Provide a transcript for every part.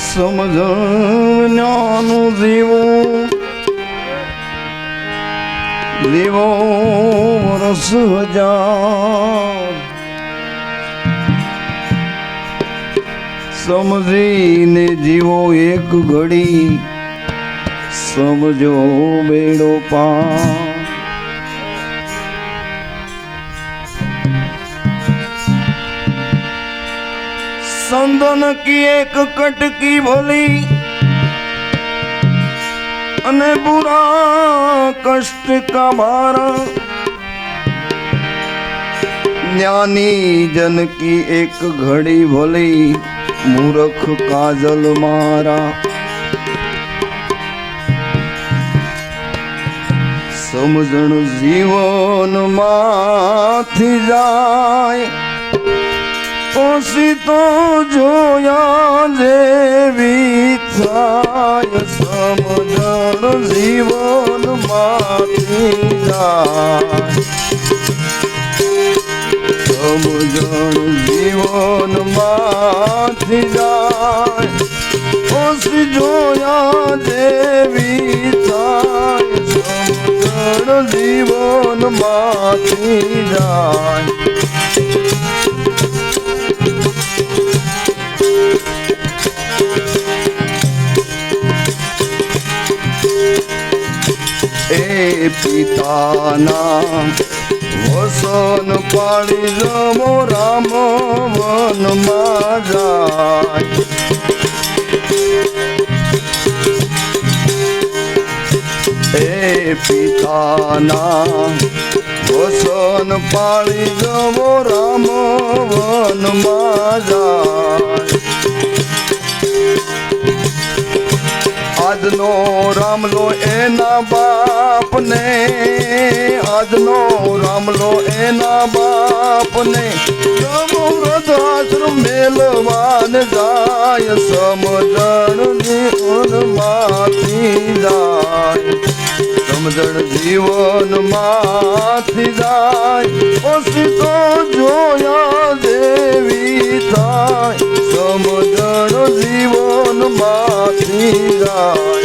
સમજણ જ્ઞાનું જીવો જીવો રસ હજાર સમજીને જીવો એક ઘડી સમજો બેડો પાર संदन की एक कटकी भली अने बुरा कष्ट का भारा ज्ञानी जन की एक घड़ी भली मूर्ख काजल मारा समझण जीवन माथी जाए ओसी तो जोया जेवी थाय समझण जीवन माथी जाय समझण जीवन माथी जाय ओसी जोया जेवी थाय समझण जीवन माथी जाय ए पिताना वसन पाड़ी जमो राम वन में जाय ए पिताना वसन पाड़ी जमो राम वन में जाय આજનો રામલો એના બાપને આજનો રામલો એના બાપને વૃદ્ધાશ્રમ મેલવાન જાય સમજણ જીવન માંથી જાય સમજણ જીવન માંથી જાય ઓછી તો જોયા દેવી થાય સમજણ જીવન માંથી જાય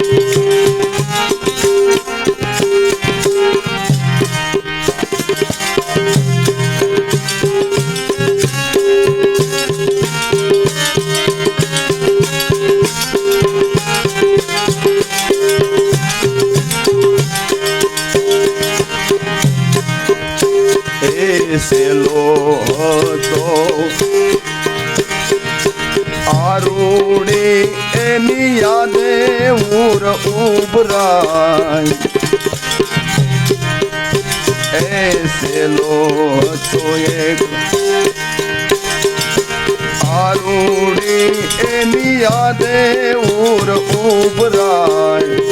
સેલો હતો આરૂડી એની યાદે ઉર ઉભરાય એ સેલો હતો એક આરૂડી એની યાદે ઉર ઉભરાય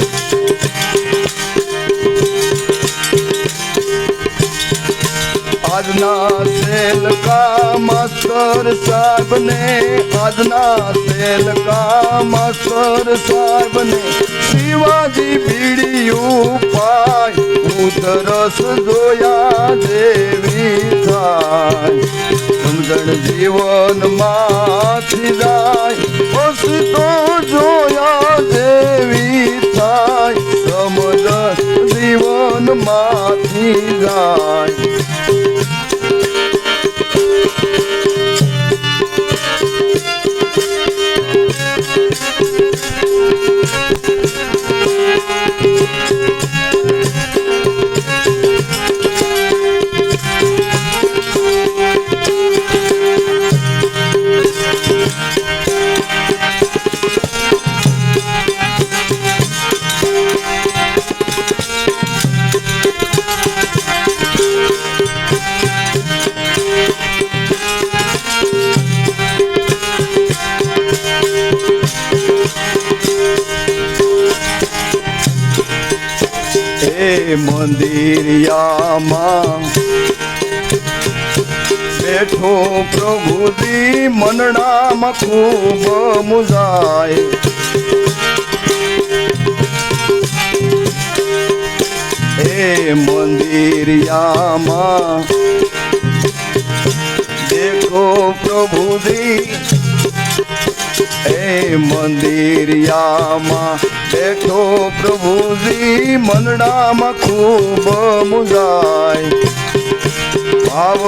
આજના સેલ કા માસ્ટર સાહેબ ને આજના સેલ કા માસ્ટર સાહેબ ને શિવાજી બીડીયું પાય ઉધરસ જોયા દેવી થાય સમજણ જીવન માંથી જાય ઓછી તો જોયા દેવી થાય સમજણ જીવન માંથી જાય મંદિરિયામાં બેઠો પ્રભુજી મનડામાં ખૂબ મુજાય એ મંદિરિયામાં દેખો પ્રભુજી એ મંદિરિયામાં બેઠો પ્રભુજી મનડામાં ખૂબ મુંજાય ભાવ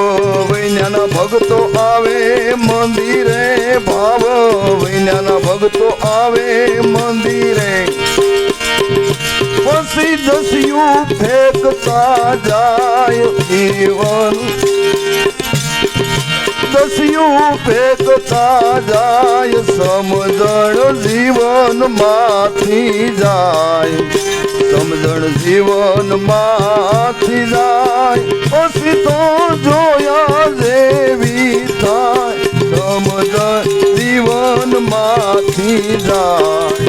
વૈન્યાના ભક્તો આવે મંદિરે ભાવ વૈન્યાના ભક્તો આવે મંદિરે પછી દસ્યું ફેંકતા જાય જીવન દસ્યું ફેંકતા જાય સમજણ જીવન માંથી જાય સમજણ જીવન માંથી જાય પછી તો જોયા જેવી થાય સમજણ જીવન માંથી જાય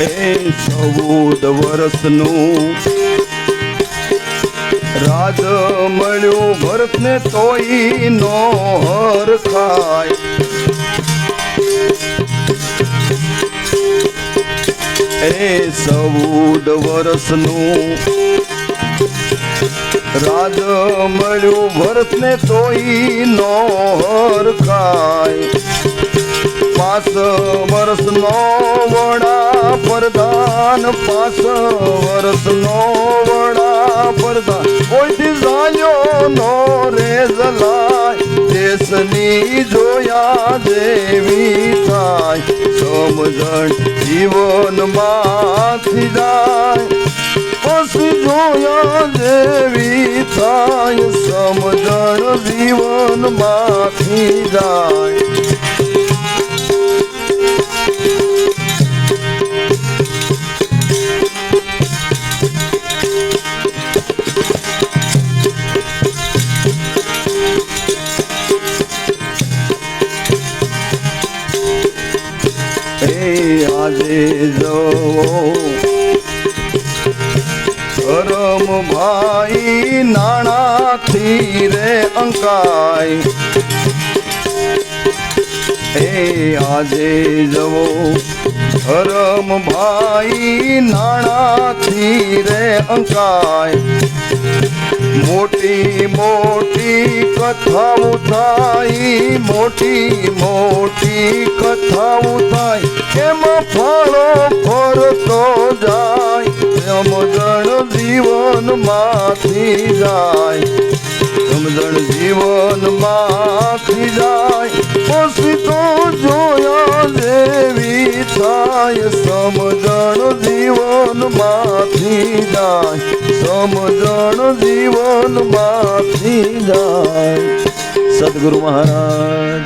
એ 14 વર્ષનું રાજ મળ્યું ભરતને તોય નો હરખાય એ 14 વર્ષનું રાજ મળ્યું ભરતને તોય નો હરખાય 5 વર્ષનો વડા પ્રધાન 5 વર્ષનો વડા પ્રધાન કોઈથી જાણ્યો નો રે જલાય દેશની જોયા જેવી થાય સમજણ જીવન માંથી જાય પછી જોયા જેવી થાય સમજણ જીવન માંથી જાય આજે જવો ધરમ ભાઈ નાણાથી રે અંકાય એ આજે જવો ધરમ ભાઈ નાણાથી રે અંકાય મોટી મોટી કથાઓ થાય મોટી મોટી કથાઓ થાય એમાં ફળો ફરતો જાય સમજણ જીવન માંથી જાય સમજણ જીવન માંથી જાય પછી તો જોયા જેવી થાય સમજણ જીવન માંથી જાય સમજણ જીવન માંથી જાય સદગુરુ મહારાજ